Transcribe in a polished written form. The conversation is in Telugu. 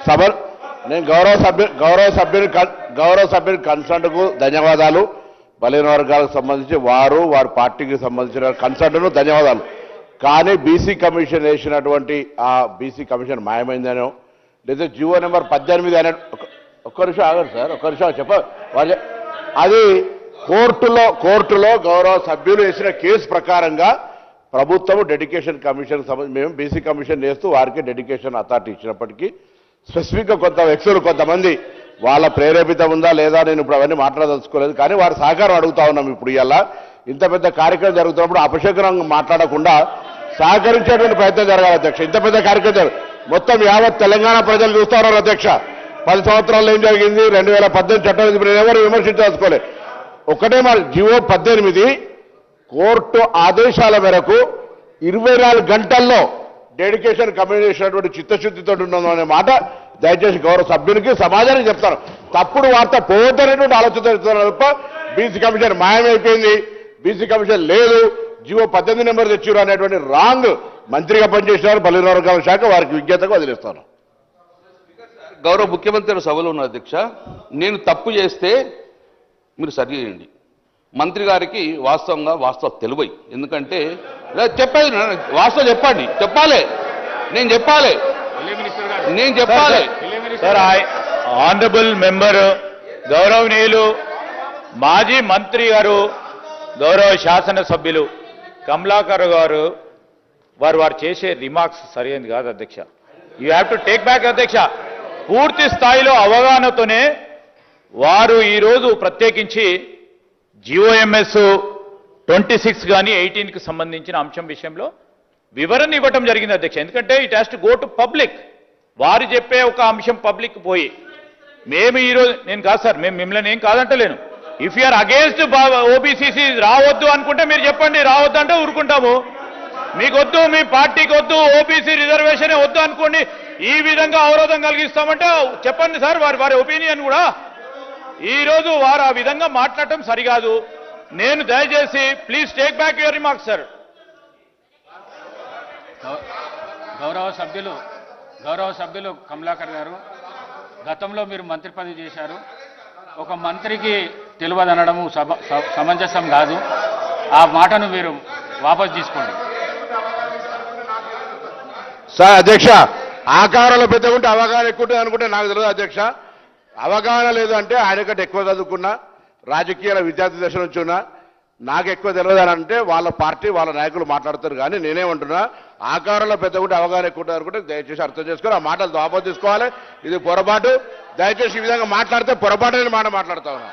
సభ నేను గౌరవ సభ్యుని కన్సర్న్కు ధన్యవాదాలు. బలహీన వర్గాలకు సంబంధించి వారి పార్టీకి సంబంధించిన కన్సర్న్ను ధన్యవాదాలు. కానీ బీసీ కమిషన్ వేసినటువంటి ఆ బీసీ కమిషన్ మాయమైందనో లేదా జీవో నెంబర్ 18 అనే ఒక్క నిమిషం ఆగండి సార్, ఒక్క నిమిషం అది కోర్టులో గౌరవ సభ్యులు వేసిన కేసు ప్రకారంగా ప్రభుత్వం డెడికేషన్ కమిషన్ మేము బీసీ కమిషన్ వేస్తూ వారికి డెడికేషన్ అథారిటీ ఇచ్చినప్పటికీ స్పెసిఫిక్గా కొంత వ్యక్తులు కొంతమంది వాళ్ళ ప్రేరేపితం ఉందా లేదా నేను ఇప్పుడు అవన్నీ మాట్లాడదలుచుకోలేదు. కానీ వారి సహకారం అడుగుతా ఉన్నాం. ఇప్పుడు ఇలా ఇంత పెద్ద కార్యక్రమం జరుగుతున్నప్పుడు అపశకునంగా మాట్లాడకుండా సహకరించేటువంటి ప్రయత్నం జరగాలి అధ్యక్ష. ఇంత పెద్ద కార్యక్రమం మొత్తం యావత్ తెలంగాణ ప్రజలు చూస్తా ఉన్నారు అధ్యక్ష. 10 సంవత్సరాల్లో ఏం జరిగింది, 2018 చట్టం ఎవరు విమర్శించదలుచుకోలేదు. ఒకటే మా జీవో 18 కోర్టు ఆదేశాల మేరకు 24 గంటల్లో డెడికేషన్ కమిషన్ చేసినటువంటి చిత్తశుద్ధితో ఉండడం అనే మాట దయచేసి గౌరవ సభ్యునికి సమాజానికి చెప్తాను. తప్పుడు వార్త పోవద్దనేటువంటి ఆలోచనతో చెప్తున్నారు తప్ప బీసీ కమిషన్ మాయమైపోయింది, బీసీ కమిషన్ లేదు, జీవో 18 నెంబర్ తెచ్చిరు అనేటువంటి రాంగ్ మంత్రిగా పనిచేసినారు బలహీన వర్గాల శాఖ. వారికి విజ్ఞతగా వదిలేస్తాను. గౌరవ ముఖ్యమంత్రి సభలో ఉన్న అధ్యక్ష, నేను తప్పు చేస్తే మీరు సరి చేయండి. మంత్రి గారికి వాస్తవం తెలివై, ఎందుకంటే చెప్పేది వాస్తవం చెప్పాలి నేను చెప్పాలి. సార్ ఆనరబుల్ మెంబర్ గౌరవనీయులు మాజీ మంత్రి గారు గౌరవ శాసనసభ్యులు కమలాకర్ గారు వారు చేసే రిమార్క్స్ సరైనది కాదు అధ్యక్ష. You have to take back అధ్యక్ష. పూర్తి స్థాయిలో అవగాహనతోనే వారు ఈరోజు ప్రత్యేకించి జిఓఎంఎస్ 26 కానీ 18కి సంబంధించిన అంశం విషయంలో వివరణ ఇవ్వటం జరిగింది అధ్యక్ష. ఎందుకంటే it has to go to public. వారు చెప్పే ఒక అంశం పబ్లిక్ పోయి మేము ఈరోజు నేను కాదు సార్, మేము మిమ్మల్ని ఏం కాదంటలేను. ఇఫ్ యూఆర్ అగేన్స్ట్ ఓబీసీసీ రావద్దు అనుకుంటే మీరు చెప్పండి, రావద్దు అంటే ఊరుకుంటాము. మీకు వద్దు, మీ పార్టీకి వద్దు, ఓబీసీ రిజర్వేషన్ వద్దు అనుకోండి, ఈ విధంగా అవరోధం కలిగిస్తామంటే చెప్పండి సార్. వారి ఒపీనియన్ కూడా ఈరోజు వారు ఆ విధంగా మాట్లాడటం సరికాదు. నేను దయచేసి please take back your remarks sir. గౌరవ సభ్యులు కమలాకర్ గారు, గతంలో మీరు మంత్రి పదవి చేశారు. ఒక మంత్రికి తెలియదనడము సమంజసం కాదు. ఆ మాటను మీరు వాపసు తీసుకోండి. సార్ అధ్యక్ష, ఆకారంలో పెద్ద ఉంటే అవగాహన ఎక్కువ ఉంటుంది అనుకుంటే నాకు తెలియదు అధ్యక్ష. అవగాహన లేదు అంటే ఆయన కంటే ఎక్కువ చదువుకున్నా, రాజకీయాల విద్యార్థి దశ నుంచి ఉన్నా, నాకు ఎక్కువ తెలియదు అని అంటే వాళ్ళ పార్టీ వాళ్ళ నాయకులు మాట్లాడతారు. కానీ నేనేమంటున్నా, ఆకారంలో పెద్ద ఉంటే అవగాహన ఎక్కువ అనుకుంటే దయచేసి అర్థం చేసుకొని ఆ మాటలు వాపసు తీసుకోవాలి. ఇది పొరపాటు. దయచేసి ఈ విధంగా మాట్లాడితే పొరపాటు మాట మాట్లాడుతా ఉన్నా.